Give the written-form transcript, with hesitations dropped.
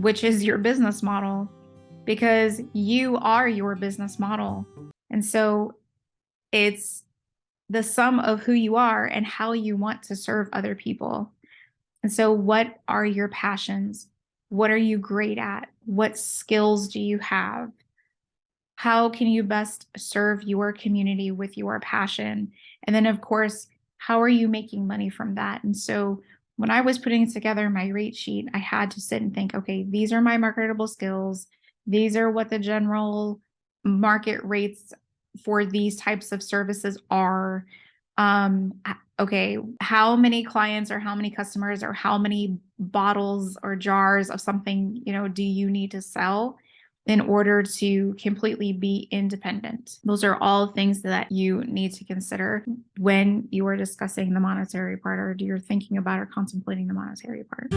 which is your business model, because you are your business model. And so it's the sum of who you are and how you want to serve other people. And so what are your passions? What are you great at? What skills do you have? How can you best serve your community with your passion? And then, of course, how are you making money from that? And so when I was putting together my rate sheet, I had to sit and think, okay, these are my marketable skills. These are what the general market rates for these types of services are. Okay, how many clients or how many customers or how many bottles or jars of something, do you need to sell in order to completely be independent? Those are all things that you need to consider when you are discussing the monetary part, or you're thinking about or contemplating the monetary part.